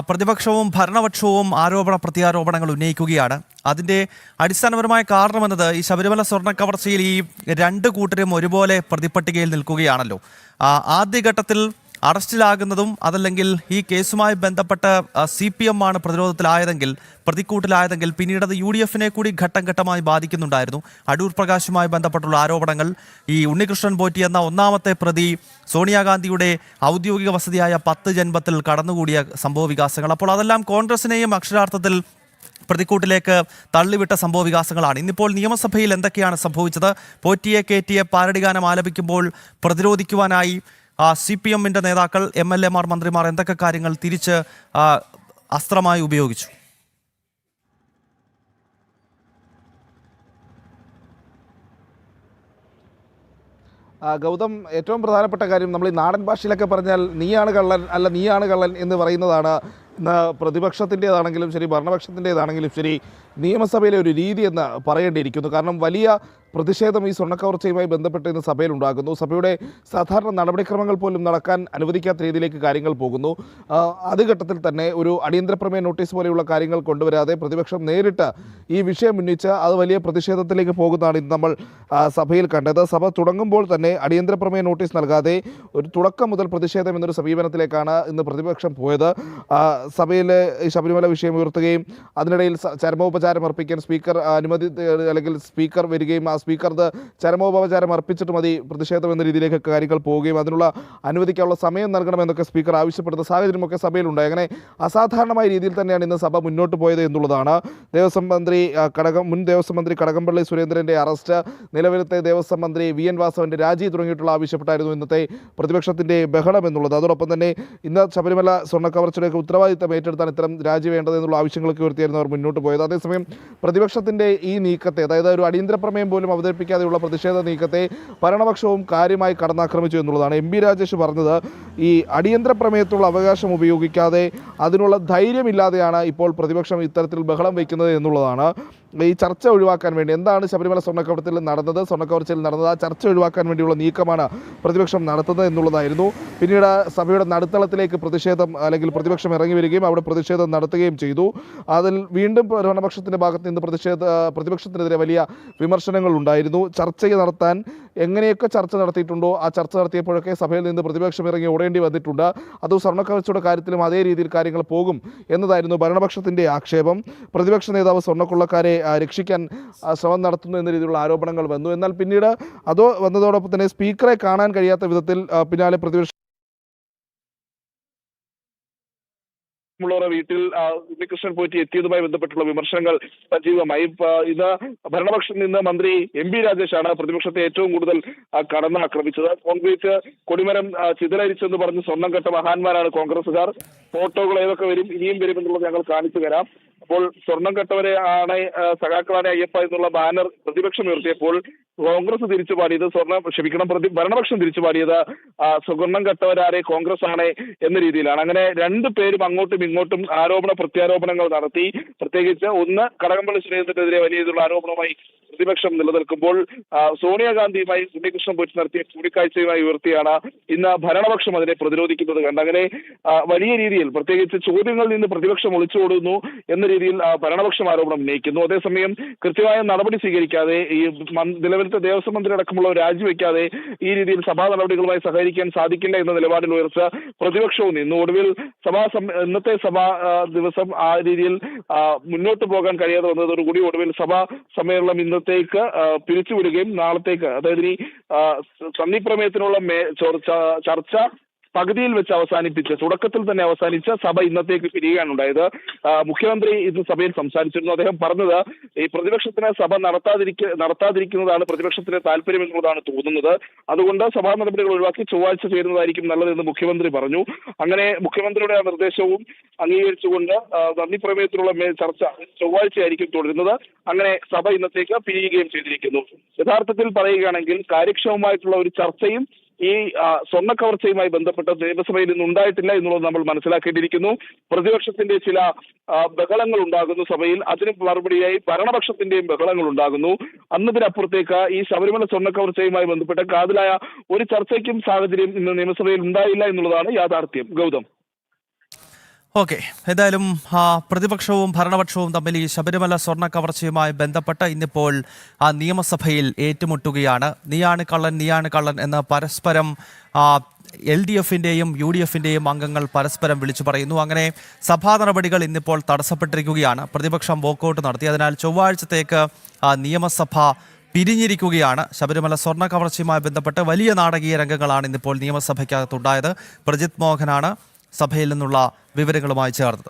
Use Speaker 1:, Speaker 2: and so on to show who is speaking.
Speaker 1: പ്രതിപക്ഷവും ഭരണപക്ഷവും ആരോപണ പ്രത്യാരോപണങ്ങൾ ഉന്നയിക്കുകയാണ്. അതിൻ്റെ അടിസ്ഥാനപരമായ കാരണമെന്നത് ഈ ശബരിമല സ്വർണ്ണ കവർച്ചയിൽ ഈ രണ്ട് കൂട്ടരും ഒരുപോലെ പ്രതിപ്പട്ടികയിൽ നിൽക്കുകയാണല്ലോ. ആദ്യഘട്ടത്തിൽ അറസ്റ്റിലാകുന്നതും അതല്ലെങ്കിൽ ഈ കേസുമായി ബന്ധപ്പെട്ട് CPM ആണ് പ്രതിരോധത്തിലായതെങ്കിൽ, പ്രതിക്കൂട്ടിലായതെങ്കിൽ, പിന്നീട് അത് UDF-നെ കൂടി ഘട്ടം ഘട്ടമായി ബാധിക്കുന്നുണ്ടായിരുന്നു. അടൂർ പ്രകാശുമായി ബന്ധപ്പെട്ടുള്ള ആരോപണങ്ങൾ, ഈ ഉണ്ണികൃഷ്ണൻ പോറ്റി എന്ന ഒന്നാമത്തെ പ്രതി സോണിയാഗാന്ധിയുടെ ഔദ്യോഗിക വസതിയായ 10 ജൻപത്തിൽ കടന്നുകൂടിയ സംഭവ വികാസങ്ങൾ, അപ്പോൾ അതെല്ലാം കോൺഗ്രസിനെയും അക്ഷരാർത്ഥത്തിൽ പ്രതിക്കൂട്ടിലേക്ക് തള്ളിവിട്ട സംഭവ വികാസങ്ങളാണ്. ഇന്നിപ്പോൾ നിയമസഭയിൽ എന്തൊക്കെയാണ് സംഭവിച്ചത്? പോറ്റിയെ കയറ്റിയെ പാരഡി ഗാനം ആലപിക്കുമ്പോൾ പ്രതിരോധിക്കുവാനായി CPM-ന്റെ നേതാക്കൾ, MLA-മാർ, മന്ത്രിമാർ എന്തൊക്കെ കാര്യങ്ങൾ തിരിച്ച് അസ്ത്രമായി ഉപയോഗിച്ചു?
Speaker 2: ഗൗതം, ഏറ്റവും പ്രധാനപ്പെട്ട കാര്യം, നമ്മൾ ഈ നാടൻ ഭാഷയിലൊക്കെ പറഞ്ഞാൽ നീയാണ് കള്ളൻ അല്ല നീയാണ് കള്ളൻ എന്ന് പറയുന്നതാണ് ഇന്ന് പ്രതിപക്ഷത്തിൻ്റേതാണെങ്കിലും ശരി ഭരണപക്ഷത്തിൻ്റേതാണെങ്കിലും ശരി നിയമസഭയിലെ ഒരു രീതി എന്ന് പറയേണ്ടിയിരിക്കുന്നു. കാരണം വലിയ പ്രതിഷേധം ഈ സ്വർണ്ണക്കവർച്ചയുമായി ബന്ധപ്പെട്ട് ഇന്ന് സഭയിലുണ്ടാകുന്നു. സഭയുടെ സാധാരണ നടപടിക്രമങ്ങൾ പോലും നടക്കാൻ അനുവദിക്കാത്ത രീതിയിലേക്ക് കാര്യങ്ങൾ പോകുന്നു. ആദ്യ ഘട്ടത്തിൽ തന്നെ ഒരു അടിയന്തര പ്രമേയ നോട്ടീസ് പോലെയുള്ള കാര്യങ്ങൾ കൊണ്ടുവരാതെ പ്രതിപക്ഷം നേരിട്ട് ഈ വിഷയം ഉന്നയിച്ച് അത് വലിയ പ്രതിഷേധത്തിലേക്ക് പോകുന്നതാണ് ഇന്ന് നമ്മൾ സഭയിൽ കണ്ടത്. സഭ തുടങ്ങുമ്പോൾ തന്നെ അടിയന്തര പ്രമേയ നോട്ടീസ് നൽകാതെ ഒരു തുടക്കം മുതൽ പ്രതിഷേധം എന്നൊരു സമീപനത്തിലേക്കാണ് ഇന്ന് പ്രതിപക്ഷം പോയത്. സഭയിൽ ഈ ശബരിമല വിഷയം ഉയർത്തുകയും അതിനിടയിൽ ചരമോപചാരം അർപ്പിക്കാൻ സ്പീക്കർ അനുമതി അല്ലെങ്കിൽ സ്പീക്കർ വരികയും സ്പീക്കർക്ക് ചരമോപചാരം അർപ്പിച്ചിട്ട് മതി പ്രതിഷേധം എന്ന രീതിയിലേക്ക് കാര്യങ്ങൾ പോവുകയും അതിനുള്ള അനുവദിക്കാനുള്ള സമയം നൽകണമെന്നൊക്കെ സ്പീക്കർ ആവശ്യപ്പെടുന്ന സാഹചര്യമൊക്കെ സഭയിലുണ്ടായി. അങ്ങനെ അസാധാരണമായ രീതിയിൽ തന്നെയാണ് ഇന്ന് സഭ മുന്നോട്ട് പോയത് എന്നുള്ളതാണ്. മുൻ ദേവസ്വം മന്ത്രി കടകംപള്ളി സുരേന്ദ്രൻ്റെ അറസ്റ്റ്, നിലവിലത്തെ ദേവസ്വം മന്ത്രി VN വാസവൻ്റെ രാജി തുടങ്ങിയിട്ടുള്ള ആവശ്യപ്പെട്ടായിരുന്നു ഇന്നത്തെ പ്രതിപക്ഷത്തിൻ്റെ ബഹളം എന്നുള്ളത്. അതോടൊപ്പം തന്നെ ഇന്ന് ശബരിമല സ്വർണ്ണക്കവർച്ചയുടെ ഉത്തരവാദിത്തം ഏറ്റെടുത്താൻ ഇത്തരം രാജി വേണ്ടതെന്നുള്ള ആവശ്യങ്ങളൊക്കെ ഉയർത്തിയായിരുന്നു അവർ മുന്നോട്ട് പോയത്. അതേസമയം പ്രതിപക്ഷത്തിൻ്റെ ഈ നീക്കത്തെ, അതായത് ഒരു അടിയന്തര പ്രമേയം പോലും അവതരിപ്പിക്കാതെയുള്ള പ്രതിഷേധ നീക്കത്തെ ഭരണപക്ഷവും കാര്യമായി കടന്നാക്രമിച്ചു എന്നുള്ളതാണ്. MP രാജേഷ് പറഞ്ഞത് ഈ അടിയന്തര പ്രമേയത്തിലുള്ള അവകാശം ഉപയോഗിക്കാതെ അതിനുള്ള ധൈര്യമില്ലാതെയാണ് ഇപ്പോൾ പ്രതിപക്ഷം ഇത്തരത്തിൽ ബഹളം വയ്ക്കുന്നത് എന്നുള്ളതാണ്. ഈ ചർച്ച ഒഴിവാക്കാൻ വേണ്ടി, എന്താണ് ശബരിമല സ്വർണ്ണക്കവർച്ചയിൽ നടന്നത്, ആ ചർച്ച ഒഴിവാക്കാൻ വേണ്ടിയുള്ള നീക്കമാണ് പ്രതിപക്ഷം നടത്തുന്നത് എന്നുള്ളതായിരുന്നു. പിന്നീട് സഭയുടെ നടുത്തളത്തിലേക്ക് പ്രതിപക്ഷം ഇറങ്ങി വരികയും അവിടെ പ്രതിഷേധം നടത്തുകയും ചെയ്തു. അതിൽ വീണ്ടും ഭരണപക്ഷത്തിൻ്റെ ഭാഗത്ത് നിന്ന് പ്രതിപക്ഷത്തിനെതിരെ വലിയ വിമർശനങ്ങൾ ഉണ്ടായിരുന്നു. ചർച്ച നടത്താൻ എങ്ങനെയൊക്കെ ചർച്ച നടത്തിയിട്ടുണ്ടോ ആ ചർച്ച നടത്തിയപ്പോഴൊക്കെ സഭയിൽ നിന്ന് പ്രതിപക്ഷം ഇറങ്ങി ഓടേണ്ടി വന്നിട്ടുണ്ട്. അത് സ്വർണ്ണക്കവർച്ചയുടെ കാര്യത്തിലും അതേ രീതിയിൽ കാര്യങ്ങൾ പോകും എന്നതായിരുന്നു ഭരണപക്ഷത്തിൻ്റെ ആക്ഷേപം. പ്രതിപക്ഷ നേതാവ് സ്വർണ്ണക്കൊള്ളക്കാരെ രക്ഷിക്കാൻ ശ്രമം നടത്തുന്നു എന്ന രീതിയിലുള്ള ആരോപണങ്ങൾ വന്നു. എന്നാൽ പിന്നീട് വന്നതോടൊപ്പം തന്നെ സ്പീക്കറെ കാണാൻ കഴിയാത്ത വിധത്തിൽ പിന്നാലെ പ്രതിപക്ഷ വീട്ടിൽ ഉണ്ണികൃഷ്ണൻ പോറ്റി എത്തിയതുമായി ബന്ധപ്പെട്ടുള്ള വിമർശനങ്ങൾ സജീവമായി. ഇത് ഭരണപക്ഷത്തിൽ നിന്ന് മന്ത്രി MP രാജേഷാണ് പ്രതിപക്ഷത്തെ ഏറ്റവും കൂടുതൽ കടന്നാക്രമിച്ചത്. കോൺഗ്രസ് കൊടിമരം ചിതലരിച്ചെന്ന് പറഞ്ഞ് സ്വർണ്ണം കെട്ട മഹാന്മാരാണ് കോൺഗ്രസുകാർ. ഫോട്ടോകൾ ഏതൊക്കെ വരും, ഇനിയും വരുമെന്നുള്ളത് ഞങ്ങൾ കാണിച്ചു തരാം. അപ്പോൾ സ്വർണം കെട്ടവരെ സഖാക്കളാണ് അയ്യപ്പ എന്നുള്ള ബാനർ പ്രതിപക്ഷം ഉയർത്തിയപ്പോൾ കോൺഗ്രസ് തിരിച്ചു പാടിയത് ഭരണപക്ഷം തിരിച്ചു പാടിയത് സ്വർണം കെട്ടവരാരെ കോൺഗ്രസ് ആണ് എന്ന രീതിയിലാണ്. അങ്ങനെ രണ്ടു പേരും അങ്ങോട്ടും ഇങ്ങോട്ടും ആരോപണ പ്രത്യാരോപണങ്ങൾ നടത്തി. പ്രത്യേകിച്ച് ഒന്ന് കടകംപള്ളി സുരേന്ദ്രനെതിരെ വലിയ രീതിയിലുള്ള ആരോപണമായി പ്രതിപക്ഷം നിലനിൽക്കുമ്പോൾ സോണിയാഗാന്ധിയുമായി ഉണ്ണികൃഷ്ണൻ പോറ്റി നടത്തിയ കൂടിക്കാഴ്ചയുമായി ഉയർത്തിയാണ് ഇന്ന് ഭരണപക്ഷം അതിനെ പ്രതിരോധിക്കുന്നത് കണ്ട്. അങ്ങനെ വലിയ രീതിയിൽ പ്രത്യേകിച്ച് ചോദ്യങ്ങളിൽ നിന്ന് പ്രതിപക്ഷം ഒളിച്ചോടുന്നു എന്ന രീതിയിൽ ഭരണപക്ഷം ആരോപണം ഉന്നയിക്കുന്നു. അതേസമയം കൃത്യമായ നടപടി സ്വീകരിക്കാതെ ഈ നിലവിലത്തെ ദേവസ്വം മന്ത്രി അടക്കമുള്ളവർ രാജിവെക്കാതെ ഈ രീതിയിൽ സഭാ നടപടികളുമായി സഹകരിക്കാൻ സാധിക്കില്ല എന്ന നിലപാടിൽ ഉയർച്ച പ്രതിപക്ഷവും നിന്നു. ഒടുവിൽ ഇന്നത്തെ സഭാ ദിവസം ആ രീതിയിൽ മുന്നോട്ട് പോകാൻ കഴിയാതെ വന്നതോടുകൂടി ഒടുവിൽ സഭാ സമ്മേളനം ഇന്നത്തേക്ക് പിരിച്ചുവിടുകയും നാളത്തേക്ക്, അതായത് ഈ സന്ധി പ്രമേയത്തിനുള്ള ചർച്ച പകുതിയിൽ വെച്ച് തുടക്കത്തിൽ തന്നെ അവസാനിച്ച സഭ ഇന്നത്തേക്ക് പിരിയുകയാണ് ഉണ്ടായത്. മുഖ്യമന്ത്രി ഇന്ന് സഭയിൽ സംസാരിച്ചിരുന്നു. അദ്ദേഹം പറഞ്ഞത് ഈ പ്രതിപക്ഷത്തിന് സഭ നടത്താതിരിക്കുന്നതാണ് പ്രതിപക്ഷത്തിന് താല്പര്യം എന്നുള്ളതാണ് തോന്നുന്നത്. അതുകൊണ്ട് സഭാ നടപടികൾ ഒഴിവാക്കി ചൊവ്വാഴ്ച ചേരുന്നതായിരിക്കും നല്ലതെന്ന് മുഖ്യമന്ത്രി പറഞ്ഞു. അങ്ങനെ മുഖ്യമന്ത്രിയുടെ നിർദ്ദേശവും അംഗീകരിച്ചുകൊണ്ട് നന്ദി പ്രമേയത്തിനുള്ള ചർച്ച ചൊവ്വാഴ്ചയായിരിക്കും തുടരുന്നത്. അങ്ങനെ സഭ ഇന്നത്തേക്ക് പിരിയുകയും ചെയ്തിരിക്കുന്നു. യഥാർത്ഥത്തിൽ പറയുകയാണെങ്കിൽ കാര്യക്ഷമമായിട്ടുള്ള ഒരു ചർച്ചയും ഈ സ്വർണ്ണക്കവർച്ചയുമായി ബന്ധപ്പെട്ട നിയമസഭയിൽ നിന്ന് ഉണ്ടായിട്ടില്ല എന്നുള്ളത് നമ്മൾ മനസ്സിലാക്കേണ്ടിയിരിക്കുന്നു. പ്രതിപക്ഷത്തിന്റെ ചില ബഹളങ്ങൾ ഉണ്ടാകുന്നു സഭയിൽ, അതിന് മറുപടിയായി ഭരണപക്ഷത്തിന്റെയും ബഹളങ്ങൾ ഉണ്ടാകുന്നു. അന്നതിനപ്പുറത്തേക്ക് ഈ ശബരിമല സ്വർണ്ണക്കവർച്ചയുമായി ബന്ധപ്പെട്ട കാതലായ ഒരു ചർച്ചയ്ക്കും സാഹചര്യം ഇന്ന് നിയമസഭയിൽ ഉണ്ടായില്ല എന്നുള്ളതാണ് യാഥാർത്ഥ്യം. ഗൗതം.
Speaker 1: ഓക്കെ, ഏതായാലും പ്രതിപക്ഷവും ഭരണപക്ഷവും തമ്മിൽ ഈ ശബരിമല സ്വർണ്ണ കവർച്ചയുമായി ബന്ധപ്പെട്ട് ഇന്നിപ്പോൾ നിയമസഭയിൽ ഏറ്റുമുട്ടുകയാണ്. നീയാണ് കള്ളൻ എന്ന് പരസ്പരം LDF-ന്റെയും UDF-ന്റെയും അംഗങ്ങൾ പരസ്പരം വിളിച്ചു പറയുന്നു. അങ്ങനെ സഭാ നടപടികൾ ഇന്നിപ്പോൾ തടസ്സപ്പെട്ടിരിക്കുകയാണ്. പ്രതിപക്ഷം വോക്കൌട്ട് നടത്തി. അതിനാൽ ചൊവ്വാഴ്ചത്തേക്ക് നിയമസഭ പിരിഞ്ഞിരിക്കുകയാണ്. ശബരിമല സ്വർണ്ണ കവർച്ചയുമായി ബന്ധപ്പെട്ട് വലിയ നാടകീയ രംഗങ്ങളാണ് ഇന്നിപ്പോൾ നിയമസഭയ്ക്കകത്തുണ്ടായത്. പ്രജിത് മോഹനാണ് സഭയിൽ നിന്നുള്ള വിവരങ്ങളുമായി ചേർന്നത്.